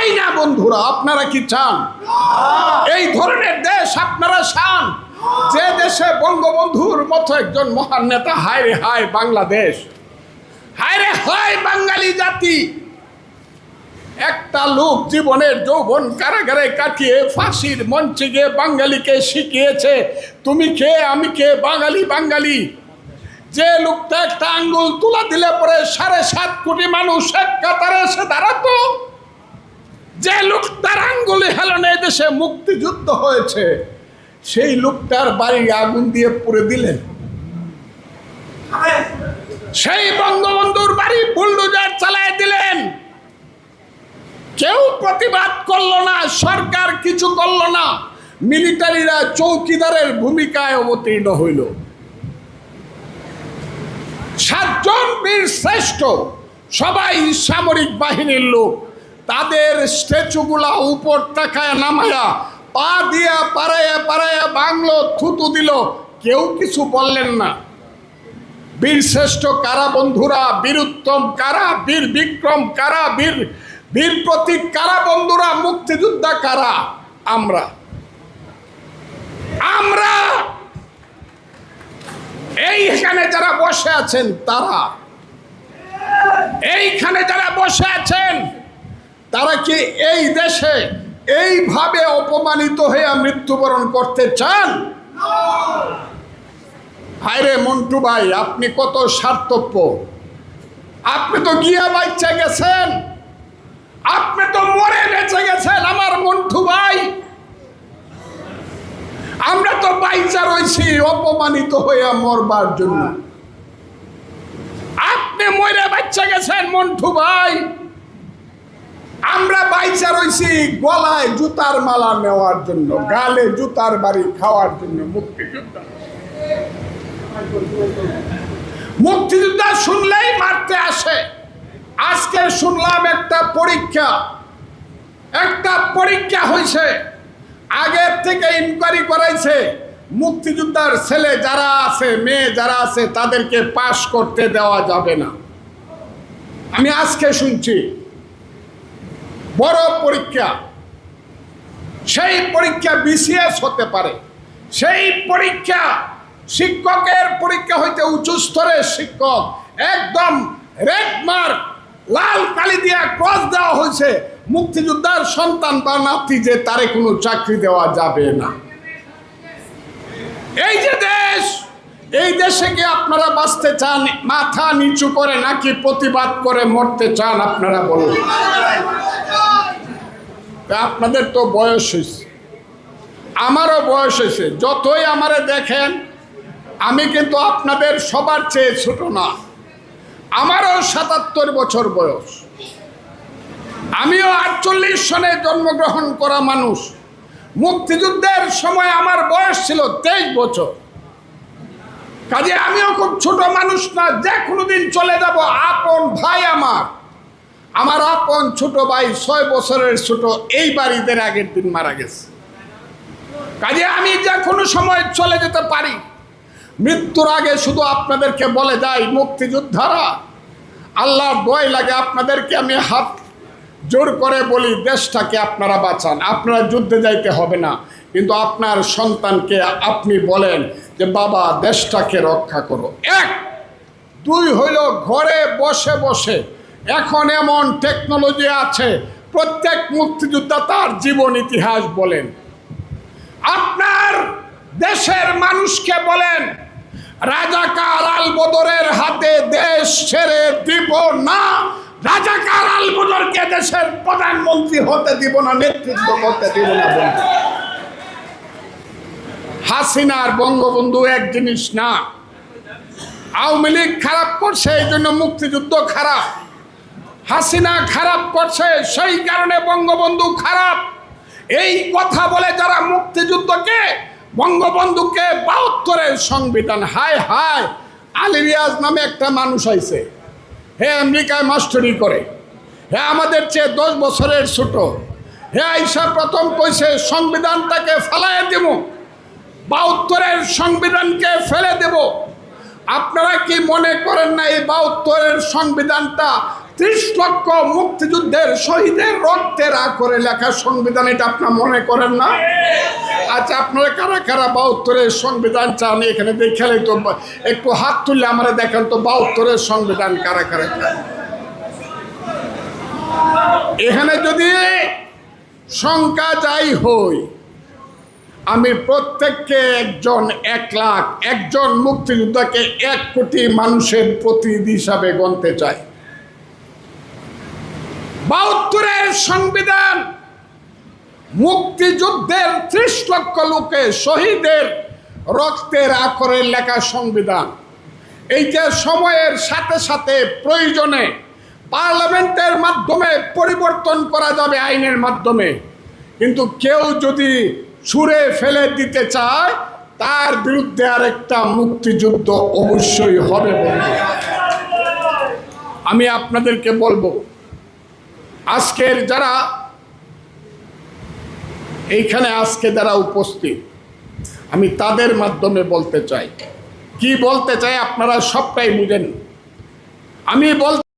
চাই না বন্ধুরা। আপনারা কি চান এই ধরনের দেশ? আপনারা চান যে দেশে বঙ্গবন্ধুর মতো একজন মহান নেতা? হায় রে হায় বাংলাদেশ, হায় রে হায় বাঙালি জাতি। একটা লোক জীবনের যৌবন কারাগারে কাটিয়ে ফাঁসির মঞ্চে গিয়ে বাঙালিকে শিখিয়েছে তুমি কে আমি কে, বাঙালি বাঙালি। যে লোকটা একটা আঙ্গুল তুলা দিলে পরে 7.5 কোটি মানুষ এক কাতারে এসে দাঁড়াতো, যে লোকটার আঙ্গুলি হেলনে দেশে মুক্তিযুদ্ধ হয়েছে, সেই লোকটার বাড়ি আগুন দিয়ে পুড়ে দিলেন। সেই বঙ্গবন্ধুর বাড়ি বুলডোজার চালায় দিলেন। কেউ প্রতিবাদ করলো না, সরকার কিছু করলো না, মিলিটারিরা চৌকিদারের ভূমিকায় অবতীর্ণ হইল। 7 জন বীর শ্রেষ্ঠ, সবাই সামরিক বাহিনীর লোক, তাদের স্ট্যাচুগুলা উপর তাকায় নামায়া পা দিয়া পাড়াইয়া পাড়াইয়া বাংলো, থুতু দিল, কেউ কিছু বললেন না। বীর শ্রেষ্ঠ কারা বন্ধুরা? বীর উত্তম কারা? বীর বিক্রম কারা? বীর প্রতীক কারা বন্ধুরা? মুক্তিযোদ্ধা কারা? আমরা। এইখানে যারা বসে আছেন তারা, এইখানে যারা বসে আছেন তারা কি এই দেশে এইভাবে অপমানিত হয়ে মৃত্যুবরণ করতে চান? হায়রে মন্টু ভাই, আপনি কত স্বার্থপর। আপনি তো গিয়া বাচ্চা গেছেন, আপনি তো মরে বেঁচে গেছেন আমার মন্টু ভাই। আমরা তো বাইচা রয়েছি অপমানিত হইয়া মরবার জন্য। আপনি মরে বাচ্চা গেছেন মন্টু ভাই, আমরা বাইচা রয়েছি গলায় জুতার মালা নেওয়ার জন্য, গালে জুতার বাড়ি খাওয়ার জন্য। মুক্তিযোদ্ধা শুনলেই মারতে আসে। আজকে শুনলাম একটা পরীক্ষা হয়েছে, আগের থেকে ইনকোয়ারি করাইছে, মুক্তিযোদ্ধার ছেলে যারা আছে, মেয়ে যারা আছে, তাদেরকে পাশ করতে দেওয়া যাবে না। আমি আজকে শুনছি বড় পরীক্ষা, সেই পরীক্ষা বিসিএস হতে পারে, সেই পরীক্ষা শিক্ষকের পরীক্ষা হইতে উচ্চ স্তরের শিক্ষক, একদম রেড মার্ক লাল কালি দিয়া ক্রস দেওয়া হয়েছে, মুক্তিযোদ্ধার সন্তান বা নাতি যে তারে কোনো চাকরি দেওয়া যাবে না। এই যে দেশ, এই দেশে কি আপনারা বাঁচতে চান মাথা নিচু করে নাকি প্রতিবাদ করে মরতে চান? আপনারা বলুন। আপনাদের তো বয়স হয়েছে, আমারও বয়স হয়েছে। যতই আমারে দেখেন, আমি কিন্তু আপনাদের সবার চেয়ে ছোট না। আমারও 77 বছর বয়স, আমিও 48 সনে জন্মগ্রহণ করা মানুষ। মুক্তিযুদ্ধের সময় আমার বয়স ছিল 23 বছর। কাজে আমিও খুব ছোট মানুষ না, যে কোনোদিন চলে যাব। আপন ভাই আমার আপন ছোট ভাই 6 বছরের ছোট, এই বাড়িদের আগের দিন মারা গেছে। কাজে আমি যে কোনো সময় চলে যেতে পারি। মৃত্যুর আগে শুধু আপনাদেরকে বলে যাই, মুক্তিযোদ্ধারা, আল্লাহর দোয়াই লাগে আপনাদেরকে আমি হাত জোর করে বলি, দেশটাকে আপনারা বাঁচান। আপনারা যুদ্ধে যাইতে হবে না, কিন্তু আপনার সন্তানকে আপনি বলেন যে বাবা দেশটাকে রক্ষা করো। 1, 2 হইল ঘরে বসে বসে এখন এমন টেকনোলজি আছে, প্রত্যেক মুক্তিযোদ্ধা তার জীবন ইতিহাস বলেন। আপনার দেশের মানুষকে বলেন, রাজাকার আল বদরের হাতে দেশ ছেড়ে দিব না, রাজাকার আল বদরকে দেশের প্রধানমন্ত্রী হতে দিব না, নেতৃত্ব করতে দিব না। হাসিনার বঙ্গবন্ধু এক জিনিস না। আওয়ামী লীগ খারাপ করছে, এই জন্য মুক্তিযুদ্ধ খারাপ। হাসিনা খারাপ করছে, সেই কারণে বঙ্গবন্ধু খারাপ। এই কথা বলে যারা মুক্তিযুদ্ধকে, বঙ্গবন্ধুকে 72-এর সংবিধান, হায় হায়, আলী রিয়াজ নামে একটা মানুষ আইছে, হে আমেরিকায় মাস্টারি করে, হে আমাদের চেয়ে 10 বছরের ছোট, হে আইসা প্রথম কইছে সংবিধানটাকে ফেলাইয়া দেব, 72-এর সংবিধানকে ফেলে দেব। আপনারা কি মনে করেন না এই 72-এর সংবিধানটা 30 লক্ষ মুক্তিযুদ্ধের শহীদের রক্তের করে লেখা সংবিধান, এটা আপনার মনে করেন না? আচ্ছা, আপনারা কারা কারা 72-এর সংবিধান চান এখানে দেখলে তো একটু হাত তুললে আমরা দেখেন তো 72-এর সংবিধান কারা কারা চান। এখানে যদি সংখ্যা যাই হই, আমি প্রত্যেককে 1 লাখ, একজন মুক্তিযোদ্ধাকে 1 কোটি মানুষের প্রতিনিধি হিসাবে গণতে চাই। 72-এর সংবিধান মুক্তিযুদ্ধের 30 লক্ষ লোকের শহীদের রক্তের আকরে লেখা সংবিধান। এইটা সময়ের সাথে সাথে প্রয়োজনে পার্লামেন্টের মাধ্যমে পরিবর্তন করা যাবে আইনের মাধ্যমে, কিন্তু কেউ যদি ছুঁড়ে ফেলে দিতে চায় তার বিরুদ্ধে আরেকটা মুক্তিযুদ্ধ অবশ্যই হবে। বলবো আমি আপনাদেরকে বলবো, আজকের যারা এইখানে আজকে যারা উপস্থিত, আমি তাদের মাধ্যমে বলতে চাই, কি বলতে চাই আপনারা সবটাই বুঝেন। আমি বলতে